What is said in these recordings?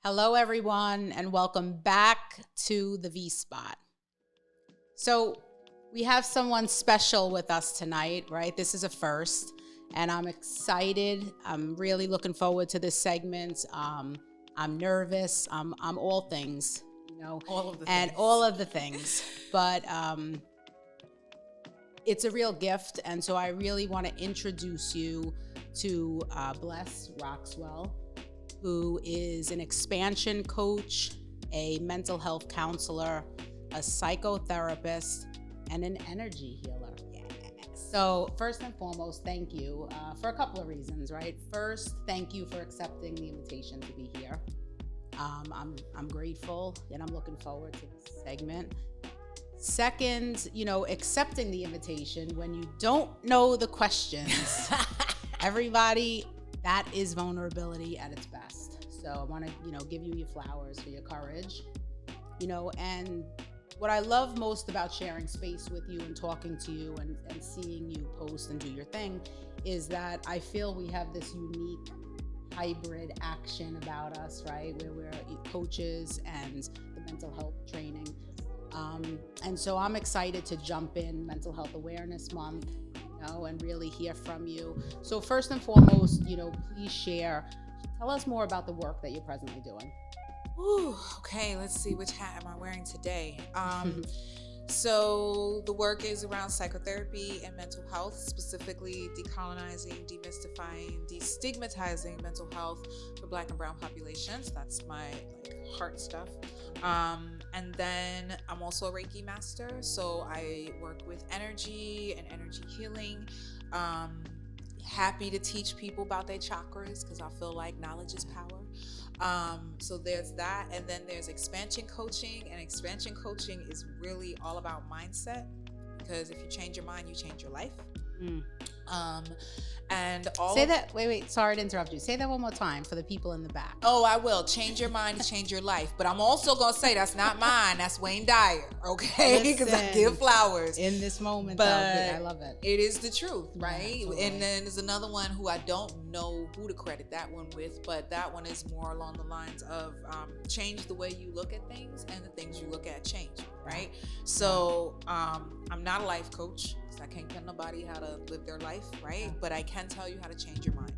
Hello, everyone, and welcome back to the V-Spot. So we have someone special with us tonight, right? This is a first, and I'm excited. I'm really looking forward to this segment. I'm nervous. I'm all things, all of the things. But it's a real gift, and so I really want to introduce you to Bless Roxwell, who is an expansion coach, a mental health counselor, a psychotherapist, and an energy healer. Yes. So first and foremost, thank you for a couple of reasons, right? First, thank you for accepting the invitation to be here. I'm grateful, and I'm looking forward to this segment. Second, accepting the invitation when you don't know the questions. Everybody, that is vulnerability at its best. So I want to, give you your flowers for your courage, and what I love most about sharing space with you and talking to you and seeing you post and do your thing is that I feel we have this unique hybrid action about us, right? Where we're coaches and the mental health training. And so I'm excited to jump in Mental Health Awareness Month, and really hear from you. So first and foremost, please tell us more about the work that you're presently doing. Ooh, okay, let's see, which hat am I wearing today? So the work is around psychotherapy and mental health, specifically decolonizing, demystifying, destigmatizing mental health for Black and Brown populations. That's my heart stuff. And then I'm also a Reiki master, so I work with energy and energy healing. Happy to teach people about their chakras because I feel like knowledge is power. So there's that, and then there's expansion coaching, and expansion coaching is really all about mindset, because if you change your mind, you change your life. And all Say that, wait, sorry to interrupt you. Say that one more time for the people in the back. Oh, I will. Change your mind, change your life. But I'm also going to say that's not mine. That's Wayne Dyer, okay? Because I give flowers. In this moment, but though, I love it. It is the truth, right? Yeah, totally. And then there's another one who I don't know who to credit that one with, but that one is more along the lines of change the way you look at things, and the things you look at change, right? So I'm not a life coach. I can't tell nobody how to live their life, right? But I can tell you how to change your mind.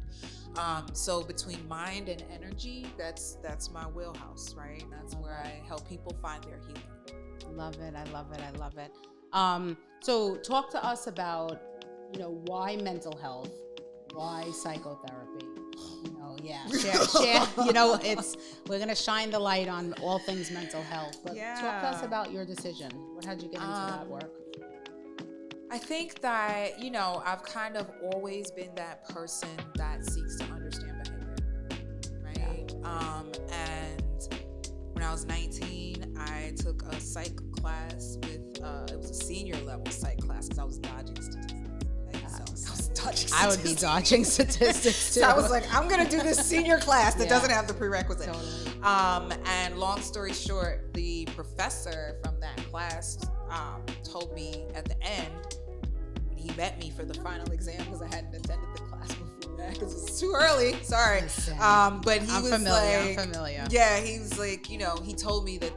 So between mind and energy, that's my wheelhouse, right? That's where I help people find their healing. Love it. I love it. So talk to us about, why mental health, why psychotherapy. Share. We're gonna shine the light on all things mental health. But talk to us about your decision. What had you get into that work? I think that, I've kind of always been that person that seeks to understand behavior, right? And when I was 19, I took a psych class with, it was a senior level psych class because I was dodging statistics. I would be dodging statistics too. So I was like, I'm going to do this senior class that doesn't have the prerequisite. Totally. And long story short, the professor from that class told me at the end, he met me for the final exam because I hadn't attended the class before that because it's too early. Sorry. But I'm familiar. Yeah, he was like, he told me that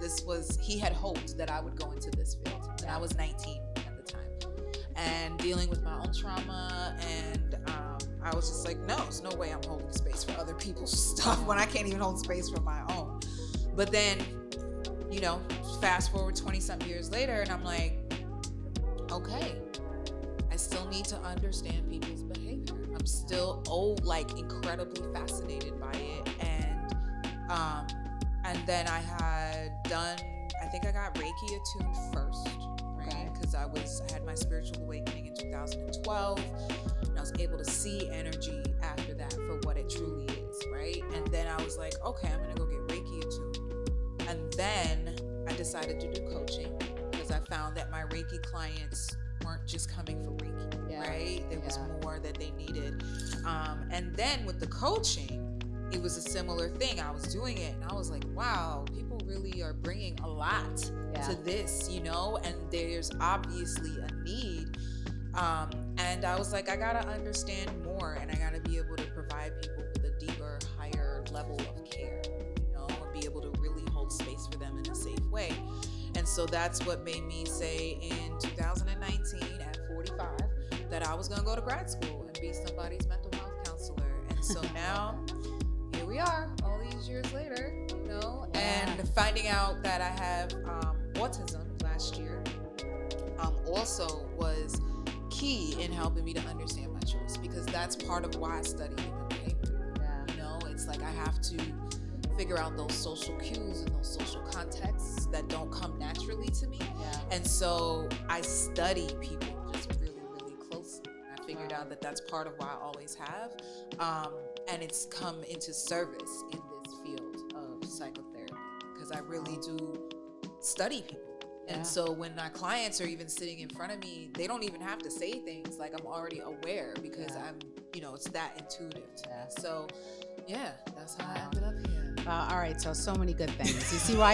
he had hoped that I would go into this field. And I was 19 at the time. And dealing with my own trauma, and I was just like, no, there's no way I'm holding space for other people's stuff when I can't even hold space for my own. But then, fast forward 20-something years later, and I'm like, okay, I still need to understand people's behavior. I'm still incredibly fascinated by it. And then I got Reiki attuned first, right? Because I had my spiritual awakening in 2012, and I was able to see energy after that for what it truly is, right? And then I was like, okay, I'm gonna go get Reiki attuned. And then I decided to do coaching because I found that my Reiki clients weren't just coming for Reiki, right? There was more that they needed. And then with the coaching, it was a similar thing. I was doing it and I was like, wow, people really are bringing a lot to this, and there's obviously a need. And I was like, I gotta understand more, and I gotta be able to provide people with a deeper, higher level of care, and be hold space for them in a safe way. And so that's what made me say in 2019 at 45 that I was going to go to grad school and be somebody's mental health counselor. And so now here we are all these years later, you know, and finding out that I have autism last year also was key in helping me to understand my choice, because that's part of why I study human behavior. You know, it's like I have to figure out those social cues and those social contexts that don't come naturally to me. And so I study people just really, really closely. I figured out that that's part of why I always have. And it's come into service in this field of psychotherapy, because I really do study people. And so when my clients are even sitting in front of me, they don't even have to say things, like I'm already aware, because I'm, you know, it's that intuitive to me. So yeah, that's how I ended up here. All right, so many good things. You see why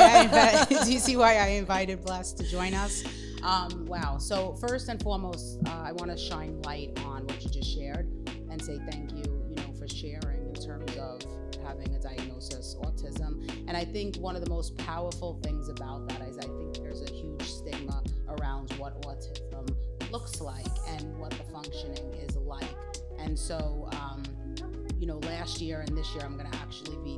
I invited Bless to join us? Wow. So first and foremost, I want to shine light on what you just shared and say thank you, for sharing in terms of having a diagnosis, autism. And I think one of the most powerful things about that is I think there's a huge stigma around what autism looks like and what the functioning is like. And so, last year and this year, I'm going to actually be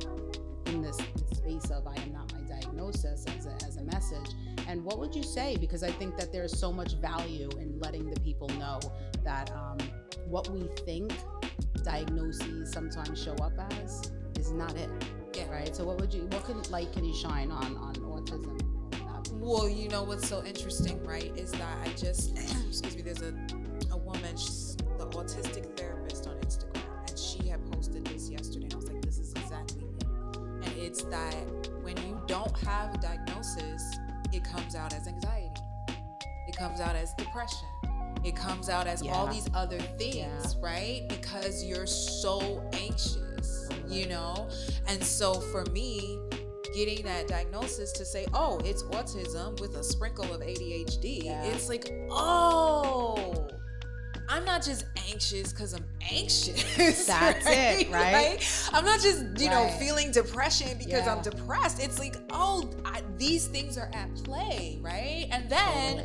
in this space of I am not my diagnosis as a message. And what would you say? Because I think that there's so much value in letting the people know that what we think diagnoses sometimes show up as is not it. Right? So what can you shine on autism? Well, you know what's so interesting, right, is that I just, excuse me, there's a woman, she's the autistic therapist on Instagram, and she had posted this yesterday, and I was like, this is exactly it. And it's that when you don't have a diagnosis, it comes out as anxiety. It comes out as depression. It comes out as all these other things, right? Because you're so anxious, And so for me, getting that diagnosis to say, oh, it's autism with a sprinkle of ADHD, it's like, oh, I'm not just anxious because I'm anxious. That's it, right? I'm not just, feeling depression because I'm depressed. It's like, oh, these things are at play, right? And then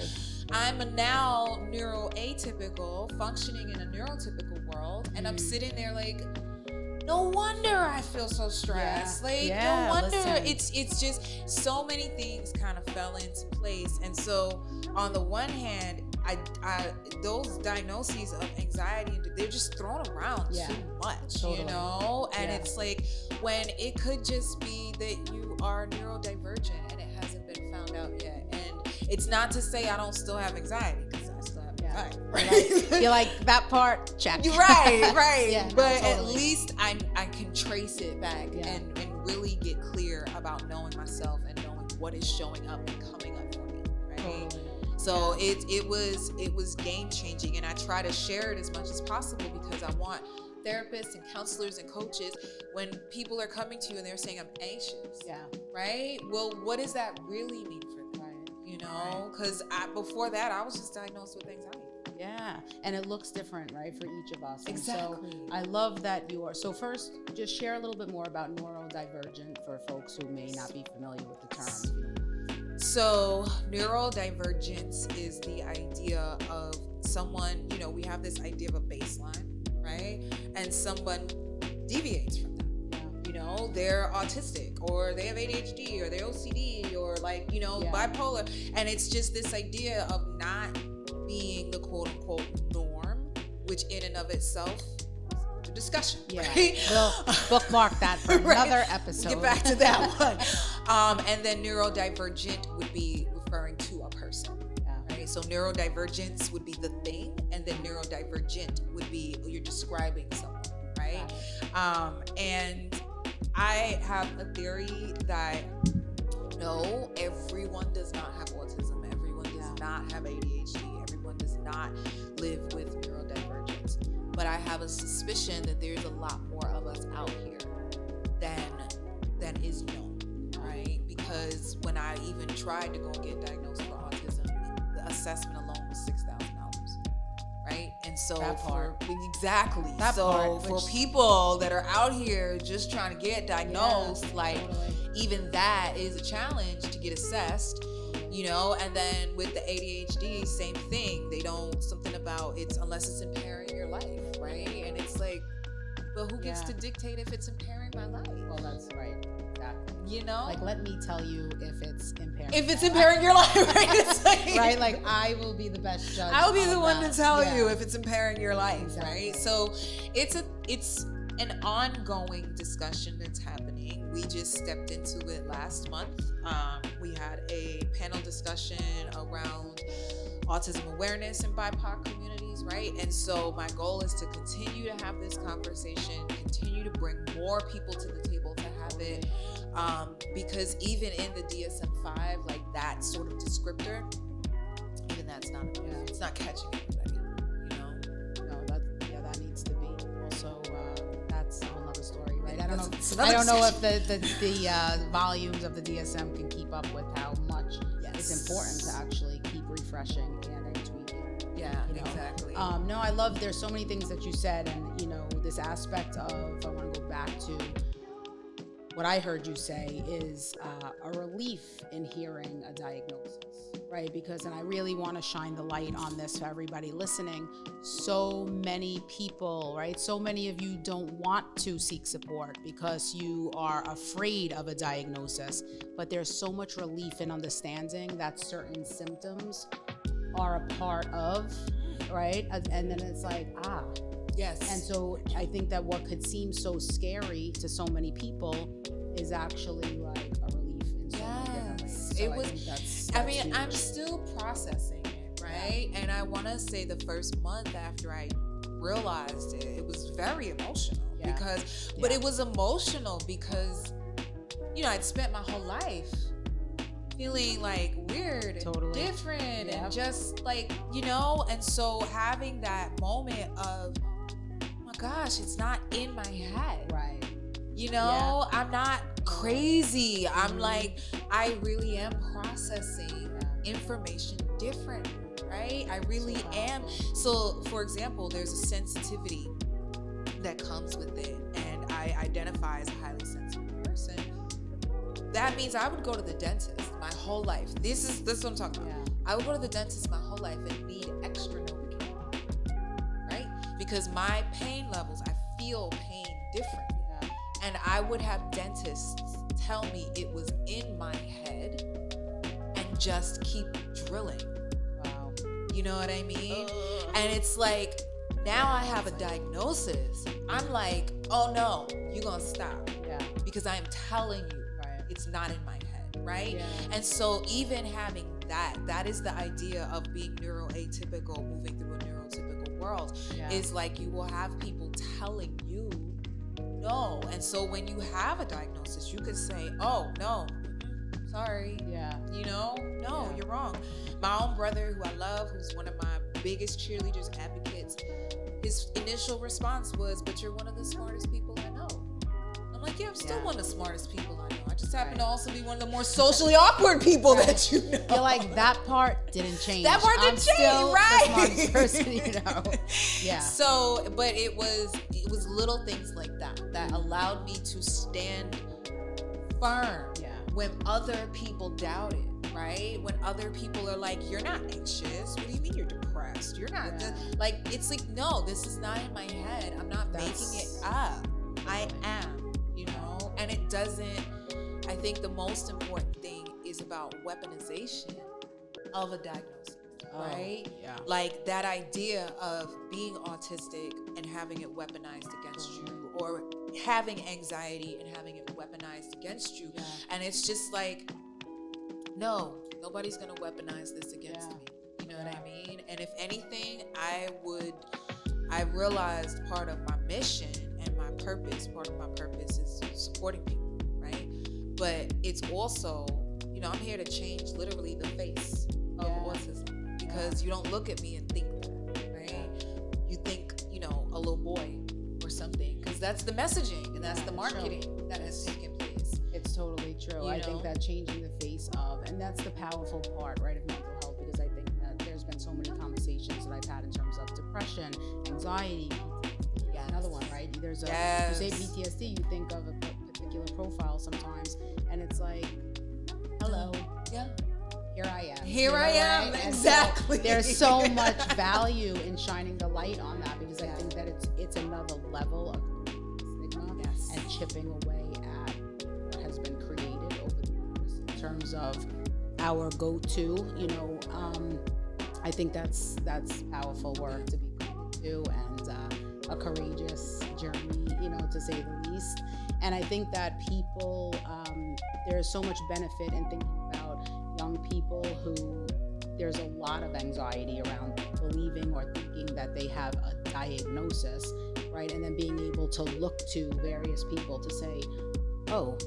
I'm now neuroatypical, functioning in a neurotypical world, and I'm sitting there like, no wonder I feel so stressed. No wonder. It's just so many things kind of fell into place. And so on the one hand, I those diagnoses of anxiety, they're just thrown around too much, And it's like, when it could just be that you are neurodivergent and it hasn't been found out yet. And it's not to say I don't still have anxiety, because I still have anxiety, right? You're like, that part, check. Right. But at least I can trace it back and really get clear about knowing myself and knowing what is showing up and coming up for me, right? So it was game changing, and I try to share it as much as possible, because I want therapists and counselors and coaches, when people are coming to you and they're saying I'm anxious, right? Well, what does that really mean for them? Because before that I was just diagnosed with anxiety. And it looks different, right, for each of us. Exactly. And so I love that you are. So first, just share a little bit more about neurodivergent for folks who may not be familiar with the term. So neurodivergence is the idea of someone, we have this idea of a baseline, right? And someone deviates from that. They're autistic, or they have ADHD, or they're OCD, or bipolar. And it's just this idea of not being the quote unquote norm, which in and of itself is a discussion. Right? We'll bookmark that for another episode. Get back to that one. And then neurodivergent would be referring to a person. Right? So neurodivergence would be the thing, and then neurodivergent would be you're describing someone, right? And I have a theory that no, everyone does not have autism. Everyone does not have ADHD. Everyone does not live with neurodivergence. But I have a suspicion that there's a lot more of us out here than is known, right? Because when I even tried to go get diagnosed for autism, the assessment alone was $6,000. Right? And so for people that are out here just trying to get diagnosed, even that is a challenge to get assessed, you know. And then with the ADHD, same thing. They don't, something about it's unless it's impairing your life, right? And it's like, but who gets to dictate if it's impairing my life? Well, that's right. Exactly. You know? Like, let me tell you if it's impairing. If it's impairing your life, right? It's like, right? Like, I will be the best judge. I will be the one that. to tell you if it's impairing your life, exactly. right? So it's an ongoing discussion that's happening. We just stepped into it last month. We had a panel discussion around autism awareness in BIPOC communities, right? And so my goal is to continue to have this conversation, continue to bring more people to the table to have it, because even in the DSM-5, like that sort of descriptor, even that's not, it's not catching everybody, you know? No, that needs to be. Also, that's a whole other story, right? I don't know if the volumes of the DSM can keep up with how much it's important to actually keep refreshing and tweaking. Yeah, you know? Exactly. No, I love, there's so many things that you said, and you know, this aspect of, I want to go back to what I heard you say is a relief in hearing a diagnosis, right? Because, and I really want to shine the light on this for everybody listening. So many people, right? So many of you don't want to seek support because you are afraid of a diagnosis, but there's so much relief in understanding that certain symptoms are a part of, right? And then it's like, yes. And so I think that what could seem so scary to so many people is actually like a relief in so many different ways. So it was, I think that's huge. I'm still processing it, right? And I want to say the first month after I realized it, it was very emotional but it was emotional because, you know, I'd spent my whole life feeling like weird and different and just like, you know, and so having that moment of, oh my gosh, it's not in my head. Right. You know, I'm not crazy. I'm like, I really am processing information different, right? I really am. So, for example, there's a sensitivity that comes with it, and I identify as a highly sensitive person. That means I would go to the dentist my whole life. This is what I'm talking about. I would go to the dentist my whole life and need extra Novocaine, right? Because my pain levels, I feel pain different. And I would have dentists tell me it was in my head and just keep drilling. Wow. You know what I mean? And it's like, now I have a diagnosis. I'm like, oh no, you're gonna stop. Yeah. Because I'm telling you, it's not in my head, right? Yeah. And so even having that is the idea of being neuroatypical, moving through a neurotypical world, is like you will have people telling you no. And so when you have a diagnosis, you could say, oh, no, sorry. Yeah. You know, no, you're wrong. My own brother, who I love, who's one of my biggest cheerleaders, advocates, his initial response was, but you're one of the smartest people I know. I'm like, yeah, I'm still one of the smartest people I know. I just happen to also be one of the more socially awkward people that you know. You're like, that part didn't change. That part didn't change, still right? the smartest person, you know. Yeah. So, but it was little things like that allowed me to stand firm when other people doubted, right? When other people are like, you're not anxious. What do you mean you're depressed? You're not like, it's like, no, this is not in my head. I'm not making it up. I am, you know? And it doesn't, I think the most important thing is about weaponization of a diagnosis. Right? Yeah. Like that idea of being autistic and having it weaponized against you, or having anxiety and having it weaponized against you. Yeah. And it's just like, no, nobody's going to weaponize this against me. You know what I mean? And if anything, I realized part of my mission and my purpose, part of my purpose is supporting people, right? But it's also, you know, I'm here to change literally the face of autism. Because you don't look at me and think that, right? You think, you know, a little boy or something. Because that's the messaging and that's the marketing that has taken place. It's totally true. I think that changing the face of, and that's the powerful part, right, of mental health, because I think that there's been so many conversations that I've had in terms of depression, anxiety, PTSD. Another one, right? There's you say PTSD, you think of a particular profile sometimes, and it's like, hello, Yeah. here I am. Here I am, right? exactly. So there's so much value in shining the light on that, because I think that it's another level of stigma and chipping away at what has been created over the years in terms of our go-to. I think that's powerful work to be committed to, and a courageous journey, to say the least. And I think that people, there's so much benefit in thinking about young people who there's a lot of anxiety around believing or thinking that they have a diagnosis, right? And then being able to look to various people to say, oh,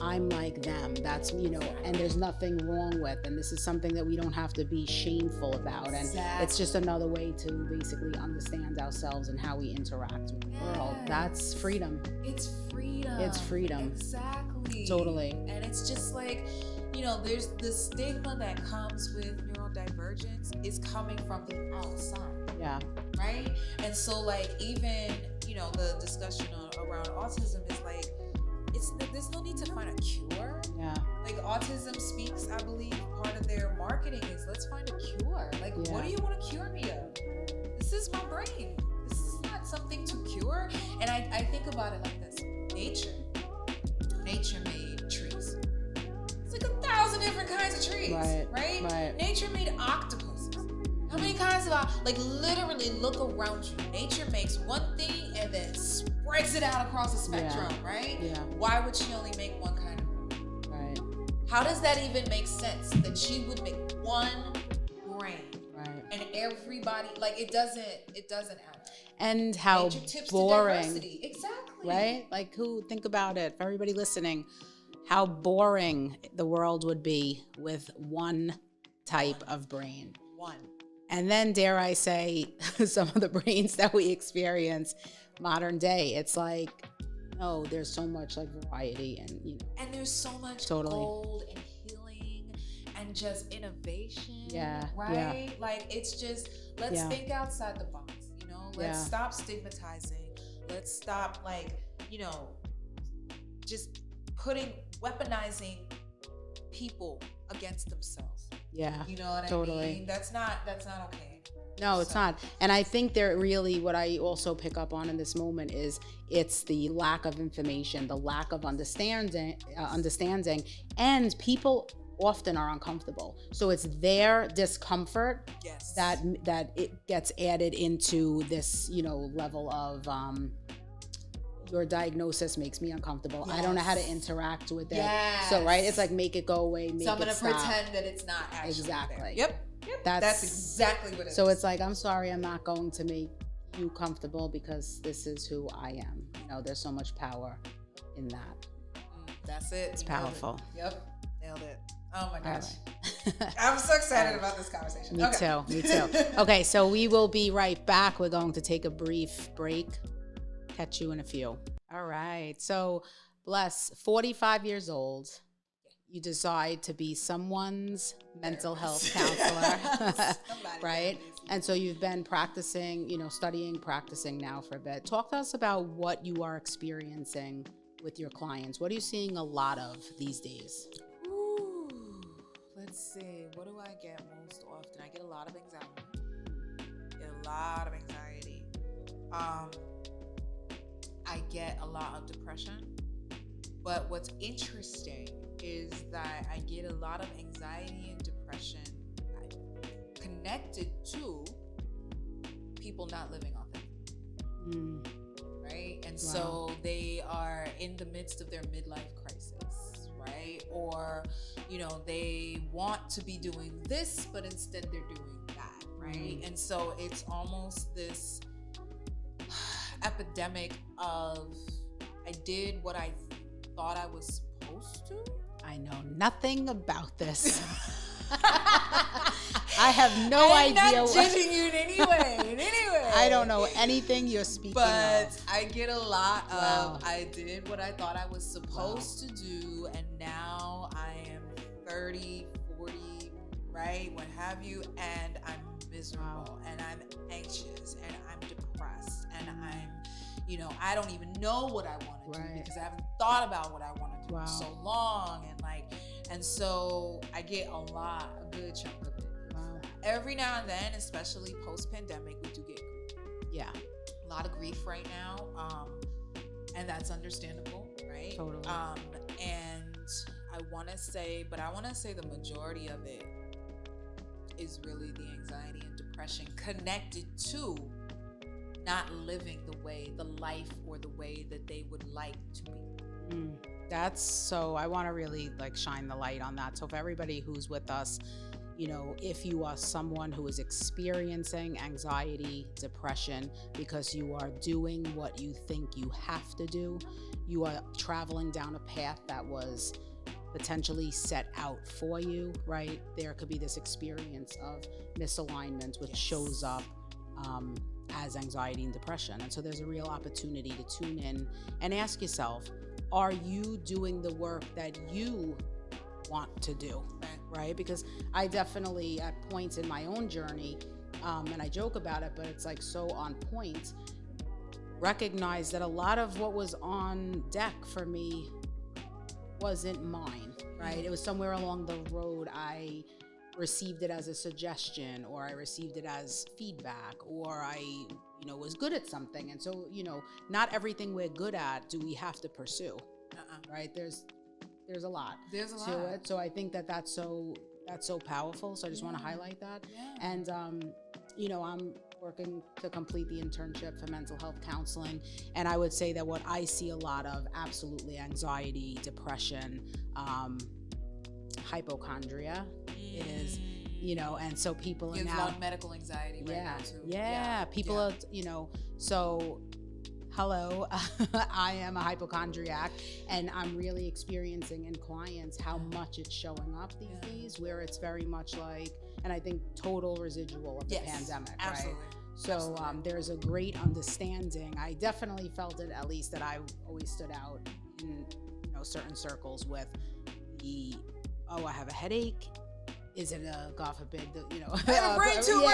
I'm like them. That's, and there's nothing wrong with, and this is something that we don't have to be shameful about. And it's just another way to basically understand ourselves and how we interact with the world. That's freedom. It's freedom. It's freedom. Exactly. Totally. And it's just like, there's the stigma that comes with neurodivergence is coming from the outside. Yeah. Right? And so like even, the discussion around autism is like, there's no need to find a cure. Yeah. Like Autism Speaks, I believe part of their marketing is let's find a cure. Like, what do you want to cure me of? This is my brain. This is not something to cure. And I think about it like this. Nature made trees. It's like 1,000 different kinds of trees, right? Nature made octopuses. How many kinds of, like literally look around you. Nature makes one thing and then spreads it out across the spectrum, right? Yeah. Why would she only make one kind of brain? Right. How does that even make sense that she would make one brain? Right. And everybody, like it doesn't add up. And how Nature tips boring. to diversity. Exactly. Right? Like think about it, for everybody listening, how boring the world would be with one type of brain. One. And then, dare I say, some of the brains that we experience modern day, it's like, no, there's so much like variety and, And there's so much totally. gold and healing and just innovation. Yeah. Right? Yeah. Like it's just, let's think outside the box, Let's stop stigmatizing. Let's stop just weaponizing people against themselves. Yeah. You know what totally. I mean? That's not okay. No, it's not. And I think there really, what I also pick up on in this moment is it's the lack of information, the lack of understanding, and people often are uncomfortable. So it's their discomfort that it gets added into this, level of your diagnosis makes me uncomfortable. I don't know how to interact with it. So it's like make it go away, so I'm gonna pretend that it's not actually exactly there. Yep. That's exactly what it is. So it's like, I'm sorry, I'm not going to make you comfortable because this is who I am. There's so much power in that. That's it. It's powerful. Yep. Nailed it. Oh my gosh. Right. I'm so excited about this conversation. Me too. Okay, so we will be right back. We're going to take a brief break. Catch you in a few. All right. So, Bless, 45 years old. You decide to be someone's mental health counselor, right? And so you've been practicing, practicing now for a bit. Talk to us about what you are experiencing with your clients. What are you seeing a lot of these days? Ooh, let's see. What do I get most often? I get a lot of anxiety. I get a lot of depression. But what's interesting is that I get a lot of anxiety and depression connected to people not living authentically. Right? And so they are in the midst of their midlife crisis, right? Or, they want to be doing this, but instead they're doing that, right? And so it's almost this epidemic of I did what I thought I was supposed to. I know nothing about this. I have no idea. I'm not judging you in any way. I don't know anything you're speaking but of. I get a lot of I did what I thought I was supposed to do, and now I am 30, 40, right? What have you, and I'm miserable, and I'm anxious, and I'm depressed, and I'm, You know, I don't even know what I want to do because I haven't thought about what I want to do in so long. And so I get a good chunk of it. Wow. Every now and then, especially post-pandemic, we do get grief. Yeah. A lot of grief right now. And that's understandable, right? Totally. And I want to say the majority of it is really the anxiety and depression connected to not living the life or the way that they would like to be. That's so, I want to really like shine the light on that. So for everybody who's with us, you know, if you are someone who is experiencing anxiety, depression, because you are doing what you think you have to do, you are traveling down a path that was potentially set out for you, right? There could be this experience of misalignment, which shows up as anxiety and depression. And so there's a real opportunity to tune in and ask yourself, are you doing the work that you want to do, right? Because I definitely, at points in my own journey, and I joke about it, but it's like so on point, recognize that a lot of what was on deck for me wasn't mine, right? It was somewhere along the road I received it as a suggestion, or I received it as feedback, or I, you know, was good at something. And so, you know, not everything we're good at do we have to pursue, right? There's a lot to it. So I think that's so powerful. So I just want to highlight that. Yeah. And, you know, I'm working to complete the internship for mental health counseling. And I would say that what I see a lot of, absolutely, anxiety, depression, hypochondria is, you know, and so people are now... There's a lot of medical anxiety right now too. Yeah, people are, you know, so... Hello, I am a hypochondriac, and I'm really experiencing in clients how much it's showing up these days, where it's very much like, and I think total residual of the pandemic, absolutely. Right? So there's a great understanding. I definitely felt it, at least, that I always stood out in, you know, certain circles with the, I have a headache. Is it a, God forbid, you know, a brain tumor?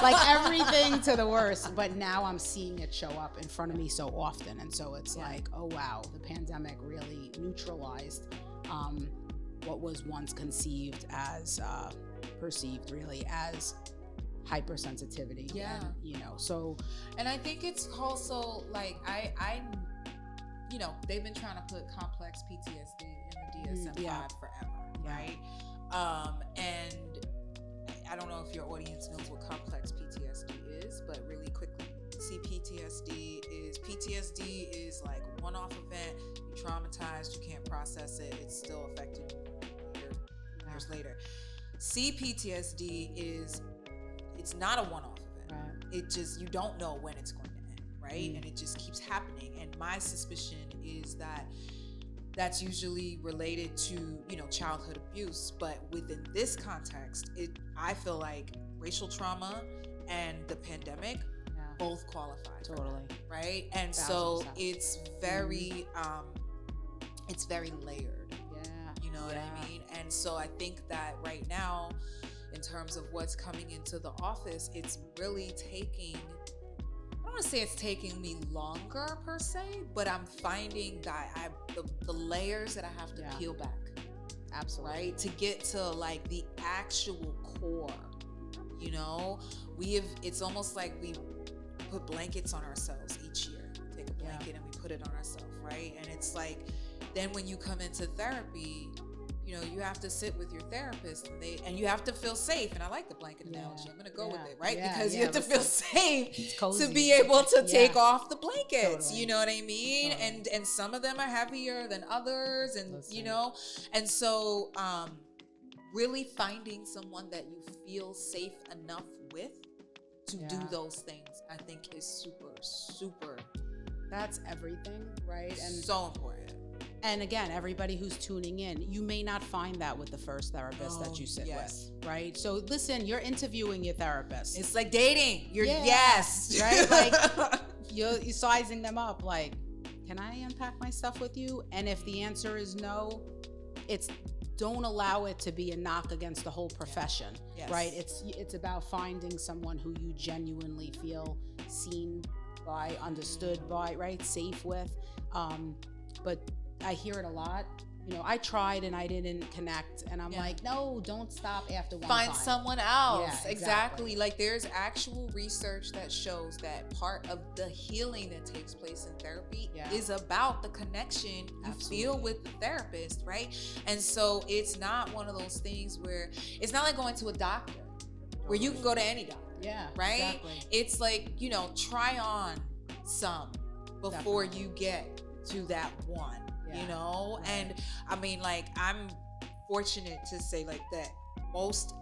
Like everything to the worst. But now I'm seeing it show up in front of me so often. And so it's like, oh, wow, the pandemic really neutralized what was once conceived as, perceived really as hypersensitivity. Yeah. And, you know, so. And I think it's also like, I you know, they've been trying to put complex PTSD in the DSM-5 forever, right? And I don't know if your audience knows what complex PTSD is, but really quickly, PTSD is like a one-off event. You're traumatized, you can't process it, it's still affecting you years later. CPTSD it's not a one-off event. It just, you don't know when it's going to end, right? And it just keeps happening. And my suspicion is that that's usually related to, you know, childhood abuse. But within this context, I feel like racial trauma and the pandemic both qualify. Totally. Right? And so it's very layered. Yeah. You know what I mean? And so I think that right now, in terms of what's coming into the office, it's really taking, I don't want to say it's taking me longer per se, but I'm finding that the layers that I have to peel back. Absolutely. Right? To get to like the actual core, you know, it's almost like we put blankets on ourselves each year. Take a blanket and we put it on ourselves, right? And it's like, then when you come into therapy, you know, you have to sit with your therapist and you have to feel safe. And I like the blanket analogy. I'm going to go with it, right? Because you have to feel safe to be able to take off the blankets. Totally. You know what I mean? Totally. And some of them are heavier than others, and you know, and so really finding someone that you feel safe enough with to do those things, I think is super, super. That's everything, right? And so important. And again, everybody who's tuning in, you may not find that with the first therapist that you sit with, right? So listen, you're interviewing your therapist. It's like dating. You're right? Like you're sizing them up. Like, can I unpack my stuff with you? And if the answer is no, don't allow it to be a knock against the whole profession, right? It's about finding someone who you genuinely feel seen by, understood by, right? Safe with. But I hear it a lot. You know, I tried and I didn't connect, and I'm like, no, don't stop after one Find time. someone else. Yeah, exactly. Like there's actual research that shows that part of the healing that takes place in therapy is about the connection you feel with the therapist, right? And so it's not one of those things where it's not like going to a doctor where you can go to any doctor. Yeah, right? Exactly. It's like, you know, try on some before you get to that one. You know, and I mean, like, I'm fortunate to say like that most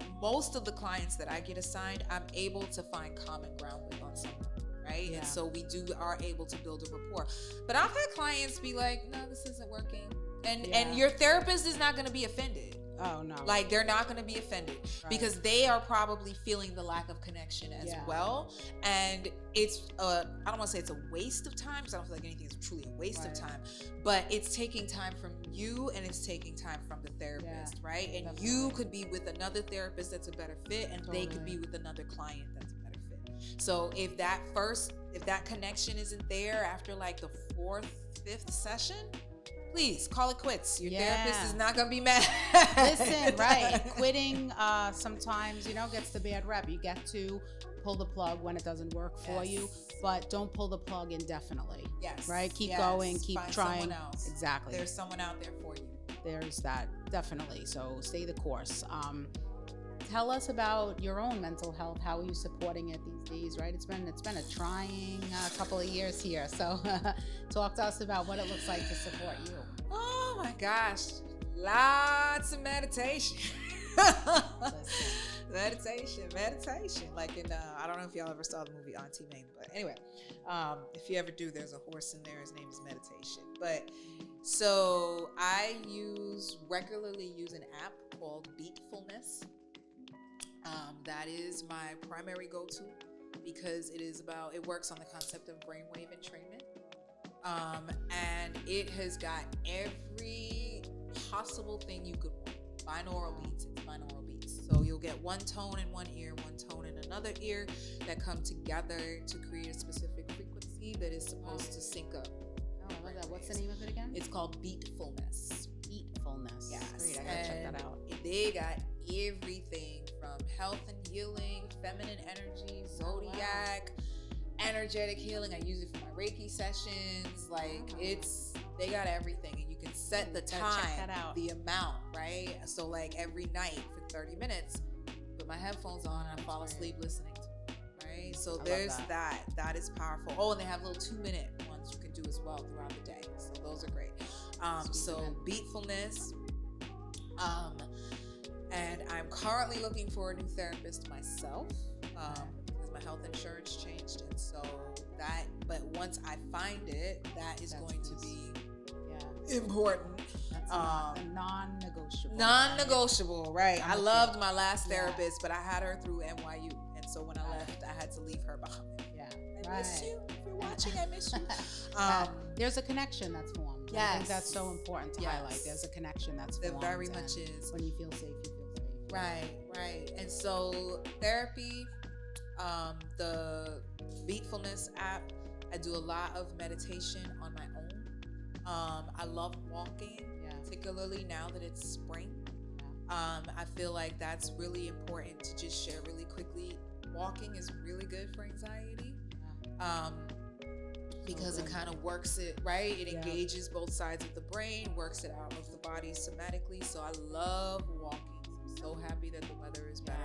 of the clients that I get assigned, I'm able to find common ground with on something, right? And so we are able to build a rapport. But I've had clients be like, no, this isn't working, and your therapist is not going to be offended. Oh no. Like they're not going to be offended because they are probably feeling the lack of connection as well. And it's I don't want to say it's a waste of time, because I don't feel like anything is truly a waste of time, but it's taking time from you and it's taking time from the therapist, right? And you could be with another therapist that's a better fit, and they could be with another client that's a better fit. So if that connection isn't there after like the 4th, 5th session, please call it quits. Your therapist is not going to be mad. Listen, quitting sometimes, you know, gets the bad rep. You get to pull the plug when it doesn't work for you, but don't pull the plug indefinitely. Right? Keep going, keep Find trying. Someone else. Exactly. There's someone out there for you. There's that, definitely. So stay the course. Tell us about your own mental health. How are you supporting it these days, right? It's been a trying couple of years here. So talk to us about what it looks like to support you. Oh my gosh. Lots of meditation. meditation. Like in, I don't know if y'all ever saw the movie Auntie Mame, but anyway, if you ever do, there's a horse in there. His name is Meditation. But so I regularly use an app called Beatfulness. That is my primary go-to because it works on the concept of brainwave entrainment. And it has got every possible thing you could want. Binaural beats, it's binaural beats. So you'll get one tone in one ear, one tone in another ear that come together to create a specific frequency that is supposed to sync up. Oh, I love that. What's the name of it again? It's called Beatfulness. Beatfulness. Yes. Great, I gotta check that out. They got everything from health and healing, feminine energy, zodiac, energetic healing. I use it for my Reiki sessions. Like they got everything, and you can set the time, the amount, right? So like every night for 30 minutes, put my headphones on and I fall asleep listening to it, right? So there's that is powerful. Oh, and they have little 2-minute ones you can do as well throughout the day. So those are great. So Beatfulness. And I'm currently looking for a new therapist myself because my health insurance changed, and so but once I find it, that is going to be important. That's non-negotiable. Non-negotiable, right? I loved my last therapist, but I had her through NYU, and so when I left, I had to leave her behind. I miss you. If you're watching, I miss you. There's a connection that's formed. I think that's so important to highlight. There's a connection that's formed. There very much is. When you feel safe, you feel safe. Right. And so therapy, the Beatfulness app, I do a lot of meditation on my own. I love walking, particularly now that it's spring. I feel like that's really important to just share really quickly. Walking is really good for anxiety. Because it kind of works it, right? It engages both sides of the brain, works it out of the body somatically. So I love walking. I'm so happy that the weather is better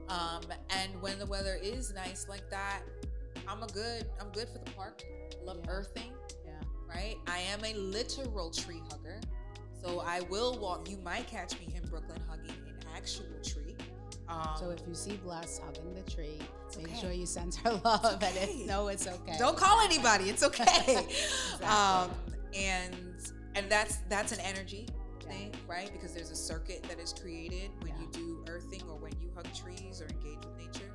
now. And when the weather is nice like that, I'm good for the park. I love earthing, right? I am a literal tree hugger. So I will walk. You might catch me in Brooklyn hugging an actual tree. So if you see Bless hugging the tree, make sure you send her love. It's okay. Don't call anybody. It's okay. And that's an energy thing, right? Because there's a circuit that is created when you do earthing or when you hug trees or engage with nature.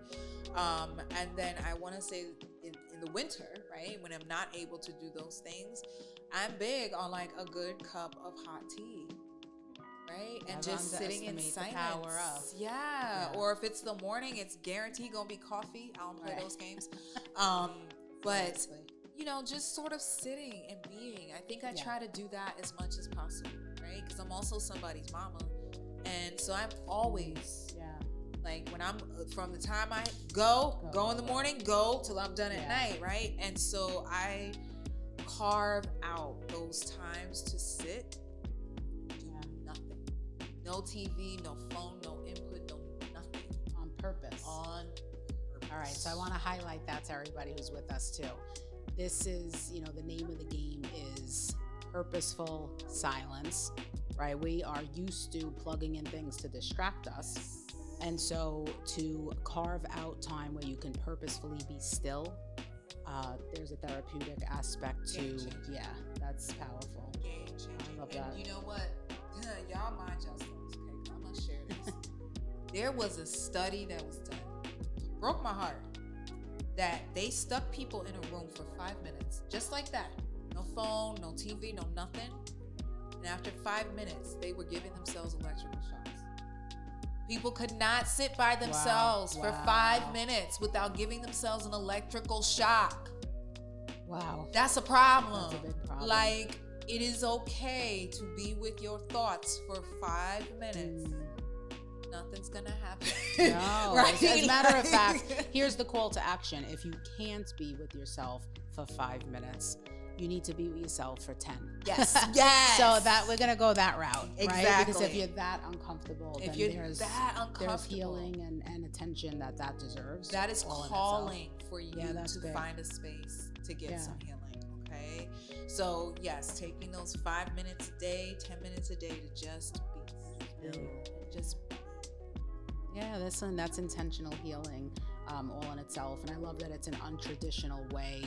And then I want to say in the winter, right, when I'm not able to do those things, I'm big on like a good cup of hot tea. Right? And just sitting in silence. Power of. Yeah. Or if it's the morning, it's guaranteed gonna be coffee. I don't play those games. But Seriously. just sort of sitting and being. I think I try to do that as much as possible, right? Because I'm also somebody's mama. And so I'm always, like, when I'm, from the time I go in the morning, go till I'm done at night, right? And so I carve out those times to sit, do nothing. No TV, no phone, no input, no nothing. On purpose. All right, so I want to highlight that to everybody who's with us too. This is, the name of the game is Purposeful Silence, right? We are used to plugging in things to distract us. And so to carve out time where you can purposefully be still, there's a therapeutic aspect to, that's powerful. Game changing. I love that. And you know what? Y'all mind yourselves, okay? 'Cause I'm going to share this. There was a study that was done. Broke my heart. That they stuck people in a room for 5 minutes, just like that. No phone, no TV, no nothing. And after 5 minutes, they were giving themselves electrical shocks. People could not sit by themselves for 5 minutes without giving themselves an electrical shock. Wow. That's a problem. That's a big problem. Like, it is okay to be with your thoughts for 5 minutes. Nothing's gonna happen. No, right? As a matter of fact, here's the call to action. If you can't be with yourself for 5 minutes, you need to be with yourself for 10. Yes. Yes. So that we're gonna go that route, exactly. Right? Because if you're that uncomfortable, if then you're there's healing and attention that deserves. That is calling for you to big. find a space to get some healing. Okay. So yes, taking those 5 minutes a day, 10 minutes a day to just be still, just. Yeah, listen, that's intentional healing all in itself. And I love that it's an untraditional way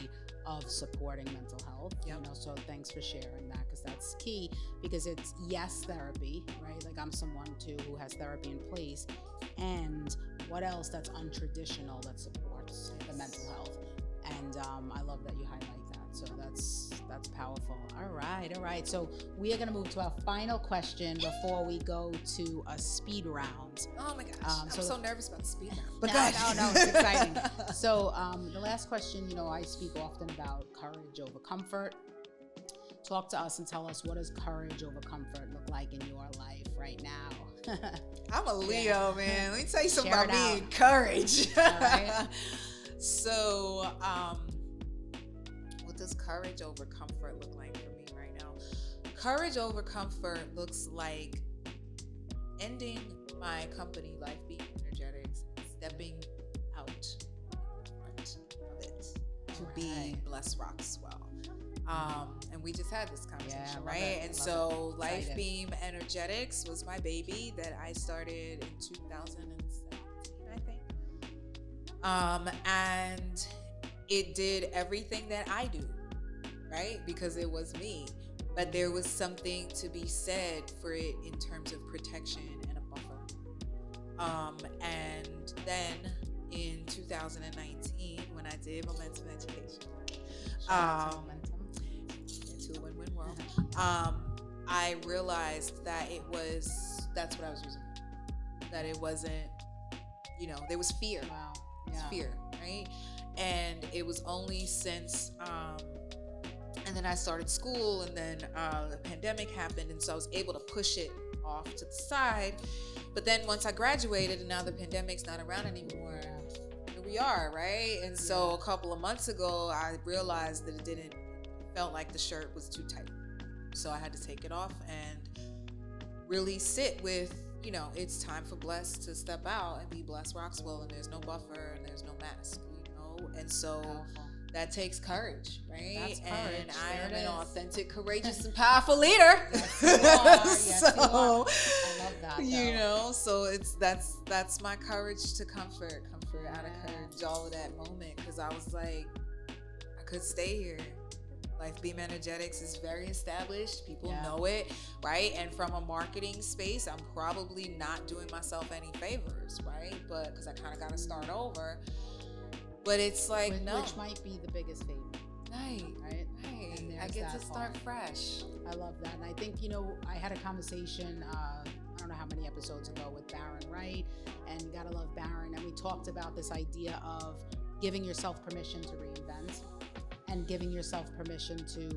of supporting mental health. So thanks for sharing that, because that's key, because it's therapy, right? Like, I'm someone too who has therapy in place. And what else that's untraditional that supports the mental health? And I love that you highlight that. So that's powerful. All right. So we are going to move to our final question before we go to a speed round. Oh my gosh. I'm so nervous about the speed round. But no, it's exciting. So the last question, I speak often about courage over comfort. Talk to us and tell us, what does courage over comfort look like in your life right now? I'm a Leo, man. Let me tell you something Share about me and out. courage. All right. So, what does courage over comfort look like for me right now? Courage over comfort looks like ending my company, Life Being Energetics, stepping out in front of it to be Bless Roxwell. And we just had this conversation, right? And so Life Beam Energetics was my baby that I started in 2017, I think. And it did everything that I do, right? Because it was me. But there was something to be said for it in terms of protection and a buffer. And then in 2019, when I did Momentum Education, into a win-win world, I realized that that's what I was using. That it wasn't, there was fear. Wow. It was fear, right? And it was only since, and then I started school, and then the pandemic happened, and so I was able to push it off to the side. But then once I graduated, and now the pandemic's not around anymore, here we are, right? And so a couple of months ago, I realized that it felt like the shirt was too tight. So I had to take it off and really sit with, it's time for Bless to step out and be Bless Roxwell, and there's no buffer and there's no mask, and so that takes courage, right? That's courage. And I am an authentic, courageous, and powerful leader. Yes, you are. Yes, you are. I love that. So that's my courage to comfort out of courage, all of that moment, because I was like, I could stay here. Life Beam Energetics is very established. People know it, right? And from a marketing space, I'm probably not doing myself any favors, right? But because I kind of got to start over. But it's like, which might be the biggest favor. Right. I get to start fresh. I love that. And I think, I had a conversation, I don't know how many episodes ago, with Baron Wright, and you gotta love Baron. And we talked about this idea of giving yourself permission to reinvent and giving yourself permission to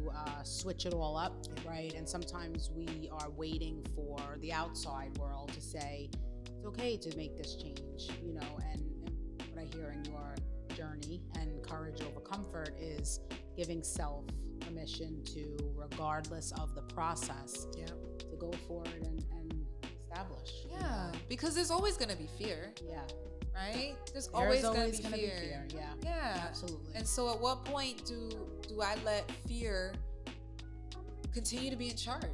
switch it all up, right? And sometimes we are waiting for the outside world to say, it's okay to make this change, you know, and what I hear in your journey and courage over comfort is giving self permission to, regardless of the process, to go forward and establish. Yeah, because there's always going to be fear. Yeah. Right? There's always going to be fear. Yeah. Yeah. Absolutely. And so at what point do I let fear continue to be in charge?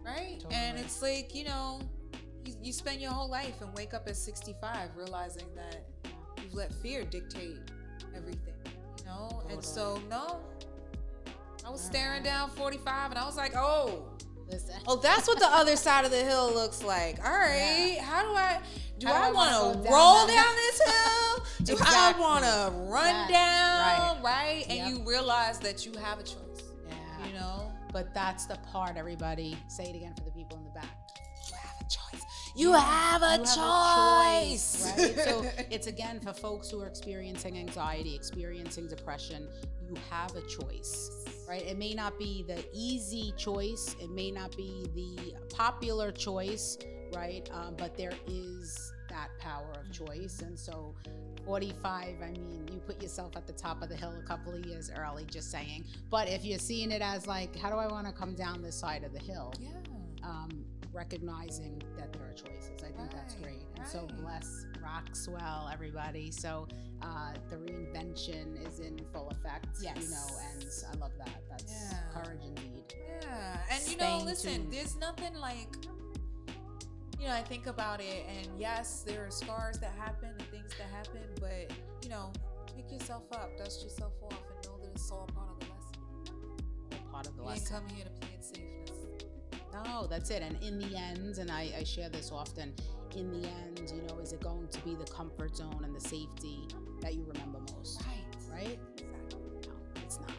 Right? Totally. And it's like, you know, you spend your whole life and wake up at 65 realizing that you've let fear dictate everything, you know? Totally. And so, no. I was staring down 45 and I was like, listen. Oh, that's what the other side of the hill looks like. All right. Yeah. How do I want to roll down this hill? Do I want to run down? Right. And you realize that you have a choice. Yeah. You know? But that's the part, everybody. Say it again for the people in the back. You have a choice. You have a choice. Right? So it's, again, for folks who are experiencing anxiety, experiencing depression, you have a choice. Right? It may not be the easy choice. It may not be the popular choice, right? But there is that power of choice. And so 45, I mean, you put yourself at the top of the hill a couple of years early, just saying. But if you're seeing it as like, how do I want to come down this side of the hill? Yeah. Recognizing that there are choices. I think that's great. And so Bless Roxwell, everybody. So the reinvention is in full effect, you know, and I love that. That's courage indeed. Yeah. And you know, listen, there's nothing like, you know, I think about it, and yes, there are scars that happen and things that happen, but, you know, pick yourself up, dust yourself off, and know that it's all part of the lesson. All part of the lesson. lesson. You didn't come here to play it safeness. No, that's it. And in the end, and I share this often, in the end, you know, is it going to be the comfort zone and the safety that you remember most? Right? Exactly. No, it's not.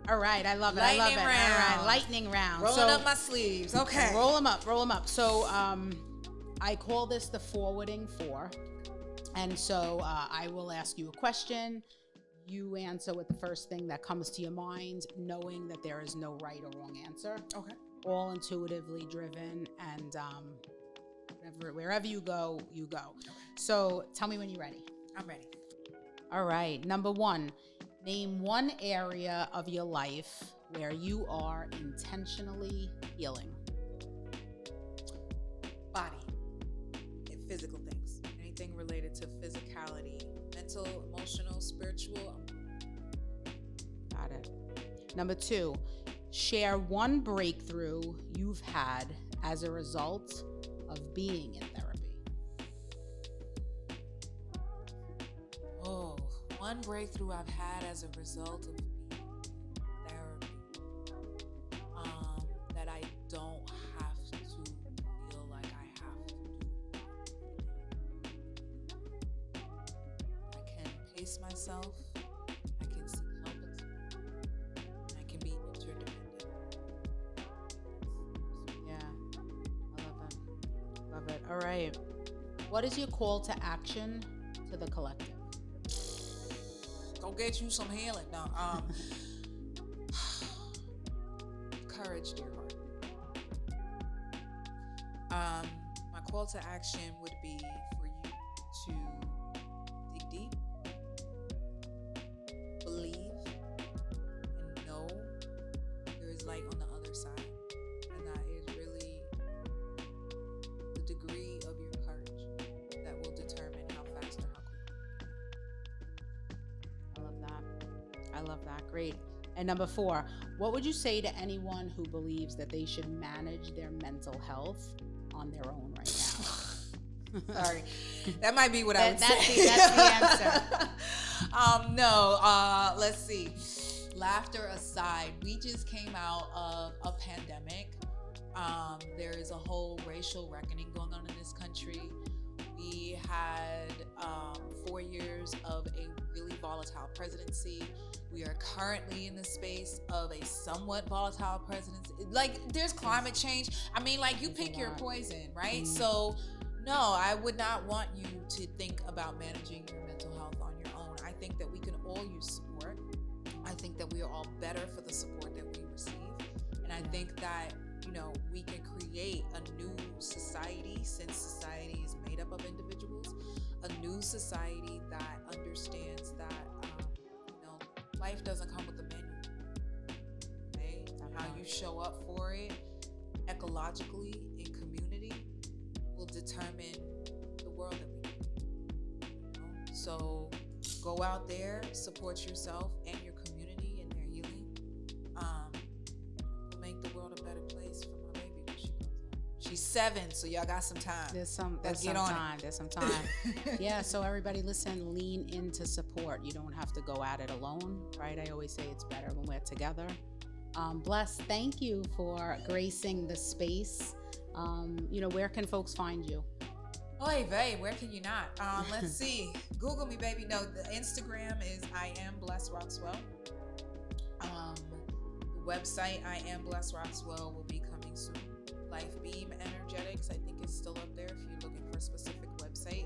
All right, I love it. Lightning I love it. round. All right, lightning round. Rolling up my sleeves. Okay. Roll them up. So I call this the forwarding four. And so I will ask you a question. You answer with the first thing that comes to your mind, knowing that there is no right or wrong answer. Okay. All intuitively driven, and wherever you go, you go. Okay. So tell me when you're ready. I'm ready. All right. Number one, name one area of your life where you are intentionally healing. Body. Physical things. Anything related to physicality, mental, emotional, spiritual. Got it. Number two, share one breakthrough you've had as a result of being in therapy. Oh, one breakthrough I've had as a result of being in therapy. That I don't have to feel like I have to do. I can pace myself. I can seek help. And I can be interdependent. Love it. All right. What is your call to action to the collective? Go get you some healing. No. Courage, dear heart. My call to action would be for you to dig deep, believe, and know there is light on the other side. And that is really the degree of your courage that will determine how fast or how quickly. I love that. Great. And number four, what would you say to anyone who believes that they should manage their mental health on their own right now? Sorry. That might be what I would say. That's the answer. No, let's see. Laughter aside, we just came out of a pandemic. There is a whole racial reckoning going on in this country. We had 4 years of a really volatile presidency. We are currently in the space of a somewhat volatile presidency. Like, there's climate change. I mean, like, you pick your poison, right? So, no, I would not want you to think about managing your mental health on your own. I think that we can all use support. I think that we are all better for the support that we receive. And I think that, you know, we can create a new society, since society is made up of individuals, a new society that understands that, you know, life doesn't come with a manual. Okay? How you show up for it ecologically in community will determine the world that we live in. You know? So go out there, support yourself and your community in their healing. We'll make the world a better place for my baby when she grows up. She's 7, so y'all got some time. There's some time. Yeah, so everybody listen, lean into support. You don't have to go at it alone, right? I always say it's better when we're together. Bless, thank you for gracing the space. You know, where can folks find you? Oy vey, where can you not? Let's see. Google me, baby. No, the Instagram is I am Bless Roxwell. The website I am Bless Roxwell will be coming soon. Life Beam Energetics, I think, is still up there if you're looking for a specific website.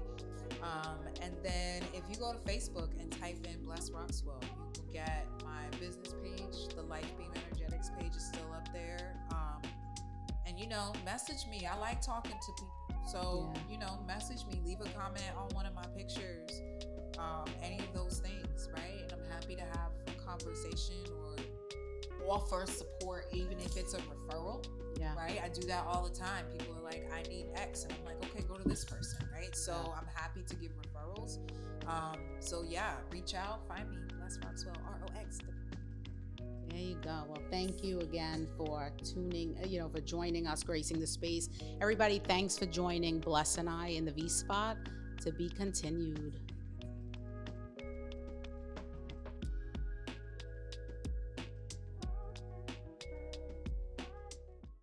And then if you go to Facebook and type in Bless Roxwell, you will get my business page. The Life Beam Energetics page is still up there. And, you know, message me. I like talking to people. So, you know, message me, leave a comment on one of my pictures, any of those things, right? And I'm happy to have a conversation or offer support, even if it's a referral, right? I do that all the time. People are like, I need X. And I'm like, okay, go to this person, right? So I'm happy to give referrals. So yeah, reach out, find me, Bless Roxwell, ROX. There you go. Well, thank you again for tuning, for joining us, gracing the space. Everybody, thanks for joining Bless and I in the V Spot. To be continued.